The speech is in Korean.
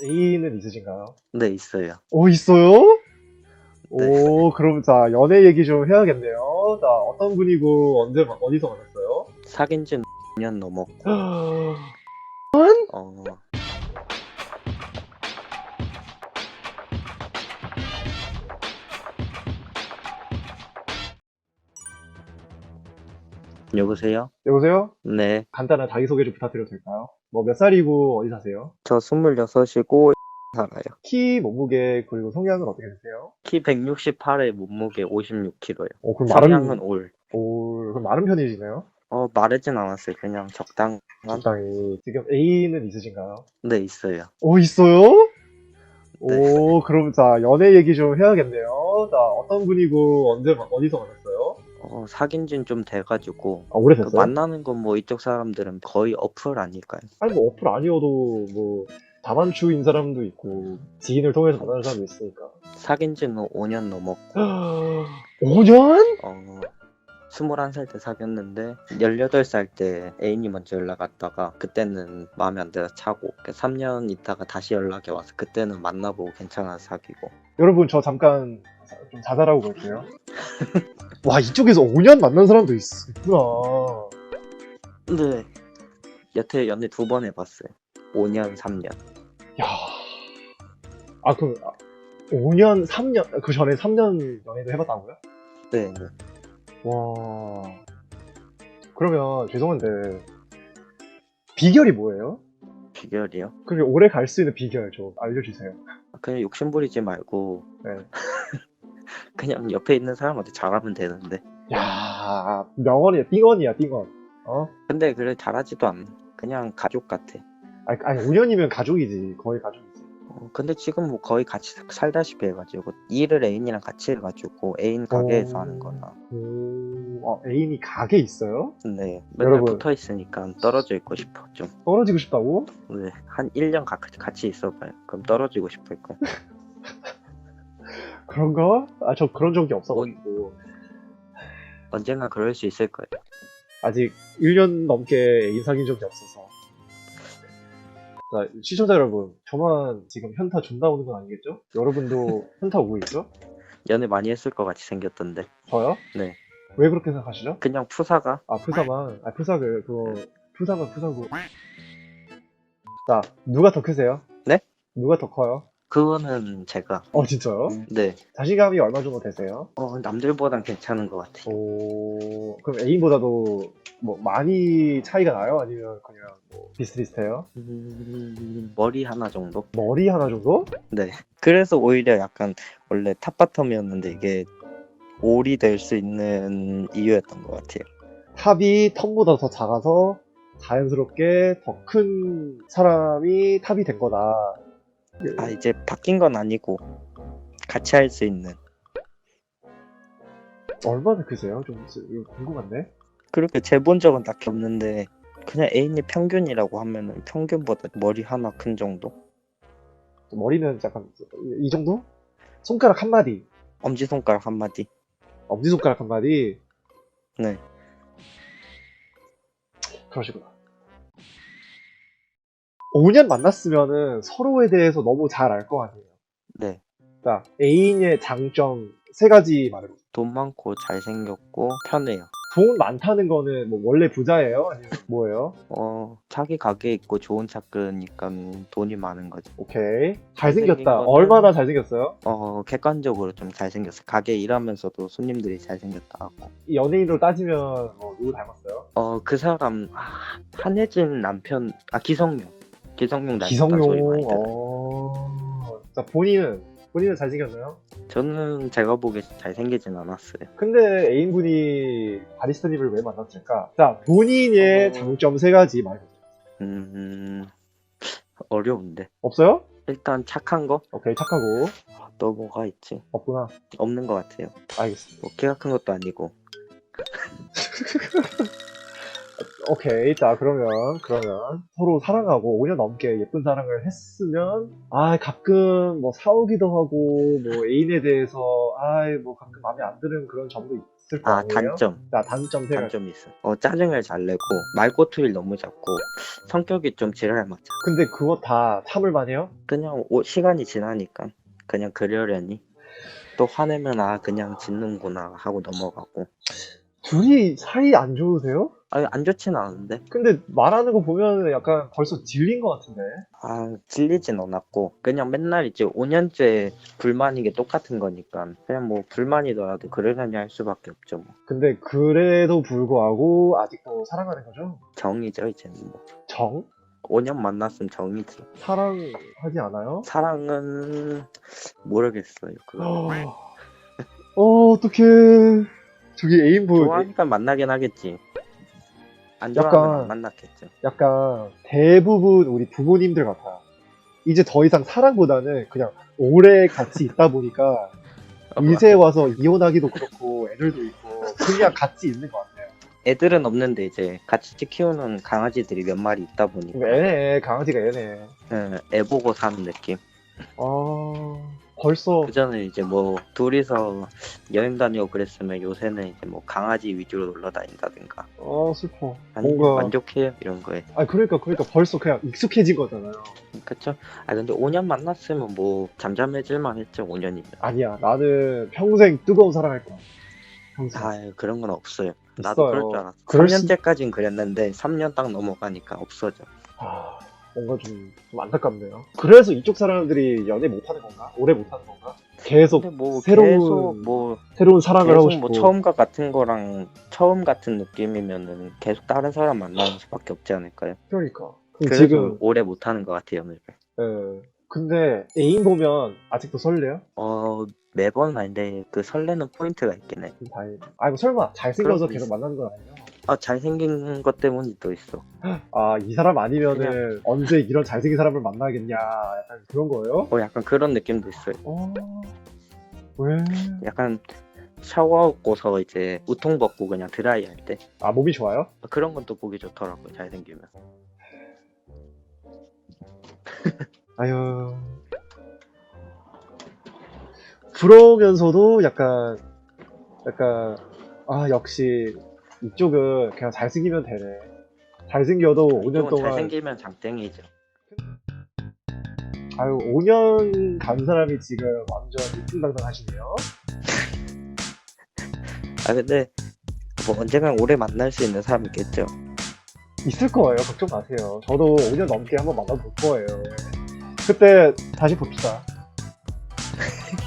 A는 있으신가요? 네, 있어요. 오, 있어요? 네. 오, 그럼 자, 연애 얘기 좀 해야겠네요. 자, 어떤 분이고, 어디서 만났어요? 사귄 지 5년 넘었고, 어, 여보세요? 여보세요? 네, 간단한 자기소개 좀 부탁드려도 될까요? 뭐 몇 살이고, 어디 사세요? 저 26이고, 살아요. 키, 몸무게, 그리고 성향은 어떻게 되세요? 키 168에 몸무게 56kg요. 그럼 성향은 올. 그럼 마른 편이시네요? 마르진 않았어요. 그냥 적당한? 적당히. 지금 A는 있으신가요? 네, 있어요. 오, 있어요? 네. 오, 그럼 자, 연애 얘기 좀 해야겠네요. 자, 어떤 분이고, 어디서 만났어요? 사귄 지는 좀 돼가지고, 오래됐어요? 만나는 건 뭐 이쪽 사람들은 거의 어플 아닐까요? 아니, 뭐, 어플 아니어도, 뭐, 다만추인 사람도 있고, 지인을 통해서 만나는 사람도 있으니까. 사귄 지는 5년 넘었고, 5년? 21살 때 사귀었는데 18살 때 애인이 먼저 연락 왔다가 그때는 마음에 안 들어서 차고 3년 있다가 다시 연락이 와서 그때는 만나보고 괜찮아서 사귀고. 여러분, 저 잠깐 좀 자잘하고 볼게요. 와, 이쪽에서 5년 만난 사람도 있구나. 네. 여태 연애 2번 해봤어요. 5년, 3년. 야. 그럼 5년, 3년, 그 전에 3년 연애도 해봤다고요? 네, 네. 와. 그러면 죄송한데 비결이 뭐예요? 비결이요? 그렇게 오래 갈 수 있는 비결 좀 알려주세요. 그냥 욕심부리지 말고 네. 그냥 옆에 있는 사람한테 잘하면 되는데. 야, 명언이야, 띵언이야, 띵언. 근데 그래 잘하지도 않아. 그냥 가족 같아. 아니 5년이면 가족이지, 거의 가족이지. 근데 지금 뭐 거의 같이 살다시피 해가지고 일을 애인이랑 같이 해가지고 애인 가게에서 하는 거라. 애인이 가게 있어요? 네, 맨날 여러분. 붙어 있으니까 떨어져 있고 싶어 좀. 떨어지고 싶다고? 네, 한 1년 같이 있어봐요. 그럼 떨어지고 싶을 거야. 그런가? 저 그런 적이 없어가지고. 언젠가 그럴 수 있을 거예요. 아직 1년 넘게 애인 사귄 적이 없어서. 자, 시청자 여러분, 저만 지금 현타 존나 오는 건 아니겠죠? 여러분도 현타 오고 있죠? 연애 많이 했을 것 같이 생겼던데. 저요? 네, 왜 그렇게 생각하시죠? 그냥 푸사가. 푸사만. 푸사고. 자, 누가 더 크세요? 네? 누가 더 커요? 그거는 제가. 진짜요? 네, 자신감이 얼마 정도 되세요? 남들보단 괜찮은 것 같아요. 그럼 애인보다도 뭐 많이 차이가 나요? 아니면 그냥 뭐 비슷비슷해요? 머리 하나 정도? 머리 하나 정도? 네. 그래서 오히려 약간 원래 탑바텀이었는데 이게 올이 될 수 있는 이유였던 것 같아요. 탑이 텀보다 더 작아서 자연스럽게 더 큰 사람이 탑이 된 거다. 이제 바뀐 건 아니고 같이 할 수 있는. 얼마나 크세요? 좀 이거 궁금한데? 그렇게 재본 적은 딱히 없는데 그냥 애인이 평균이라고 하면은 평균보다 머리 하나 큰 정도? 머리는 약간 이 정도? 손가락 한 마디, 엄지손가락 한 마디. 엄지손가락 한 마디. 네. 그러시구나. 5년 만났으면은 서로에 대해서 너무 잘 알 거 아니에요. 네. 자, 애인의 장점 3가지 말해보세요. 돈 많고 잘생겼고 편해요. 돈 많다는 거는 뭐 원래 부자예요? 아니면 뭐예요? 자기 가게 있고 좋은 차 끄니까 돈이 많은 거죠. 오케이. 잘생긴 잘생겼다. 거는- 얼마나 잘생겼어요? 객관적으로 좀 잘생겼어. 가게 일하면서도 손님들이 잘생겼다 하고. 이 연예인으로 따지면 누구 닮았어요? 그 사람 한혜진 남편 기성용 닮았다 소리 기성용. 많이 들어요. 자, 본인은 잘생겼나요? 저는 제가 보기에 잘생기진 않았어요. 근데 애인분이 바리스타님을 왜 만났을까? 자, 본인의 장점 3가지 말해보세요. 어려운데. 없어요? 일단 착한 거? 오케이, 착하고. 또 뭐가 있지? 없구나. 없는 것 같아요. 알겠습니다. 뭐 키가 큰 것도 아니고. 오케이. 자, 그러면 서로 사랑하고 5년 넘게 예쁜 사랑을 했으면, 가끔 뭐 싸우기도 하고, 뭐 애인에 대해서, 뭐 가끔 마음에 안 드는 그런 점도 있을 거 아, 아니에요? 단점. 단점 세 가지. 단점이 있어. 짜증을 잘 내고 말꼬투리를 너무 잡고 성격이 좀 지랄 맞아. 근데 그거 다 참을만 해요? 그냥 시간이 지나니까 그냥 그러려니 또 화내면 그냥 짖는구나 하고 넘어가고. 둘이 사이 안 좋으세요? 아니, 안 좋진 않은데. 근데 말하는 거 보면 약간 벌써 질린 것 같은데. 질리진 않았고 그냥 맨날 이제 5년째 불만인 게 똑같은 거니까 그냥 뭐 불만이더라도 그러려니 할 수밖에 없죠. 뭐. 근데 그래도 불구하고 아직도 사랑하는 거죠? 정이죠 이제는 뭐. 정? 5년 만났으면 정이지. 사랑하지 않아요? 사랑은 모르겠어요. 그거. 어떡해. 저기 애인 좋아하니까 만나긴 하겠지. 안 좋아하면 약간- 안 만났겠죠. 약간 대부분 우리 부모님들 같아. 이제 더 이상 사랑보다는 그냥 오래 같이 있다 보니까 이제 와서 이혼하기도 그렇고 애들도 있고 그냥 같이 있는 것 같아요. 애들은 없는데 이제 같이 키우는 강아지들이 몇 마리 있다 보니까 애네, 강아지가 애네. 애 보고 사는 느낌. 벌써 그전에 이제 뭐 둘이서 여행 다니고 그랬으면 요새는 이제 뭐 강아지 위주로 놀러 다닌다든가 슬퍼. 아니면 뭔가 만족해요 이런 거에. 그러니까 벌써 그냥 익숙해진 거잖아요. 그쵸? 근데 5년 만났으면 뭐 잠잠해질만 했죠. 5년이면. 아니야, 나는 평생 뜨거운 사랑할 거야. 평생. 그런 건 없어요. 나도 있어요. 그럴 줄 알았어. 그럴 3년째까진 그랬는데 3년 딱 넘어가니까 없어져. 뭔가 좀 안타깝네요. 그래서 이쪽 사람들이 연애 못하는 건가? 오래 못하는 건가? 계속 근데 뭐 새로운 계속 사랑을 하고 계속 싶고. 뭐 처음과 같은 거랑 처음 같은 느낌이면은 계속 다른 사람 만나는 수밖에 없지 않을까요? 그러니까. 그래서 지금 오래 못하는 것 같아요, 연애를. 근데 애인 보면 아직도 설레요? 매번 아닌데 그 설레는 포인트가 있긴 해. 다행이다. 뭐 설마 잘생겨서 그럼 계속 있어. 만나는 건 아니에요? 잘생긴 것 때문이 또 있어. 이 사람 아니면은 언제 이런 잘생긴 사람을 만나겠냐, 약간 그런 거예요? 약간 그런 느낌도 있어요. 왜? 약간 샤워하고서 이제 우통 벗고 그냥 드라이 할 때 몸이 좋아요? 그런 건 또 보기 좋더라고요. 잘생기면. 아유. 부러우면서도 약간 역시 이쪽은 그냥 잘생기면 되네. 잘생겨도 5년 이쪽은 동안 잘생기면 장땡이죠. 5년 간 사람이 지금 완전 일등당당하시네요. 근데 뭐 언젠간 오래 만날 수 있는 사람 있겠죠. 있을 거예요. 걱정 마세요. 저도 5년 넘게 한번 만나볼 거예요. 그때 다시 봅시다.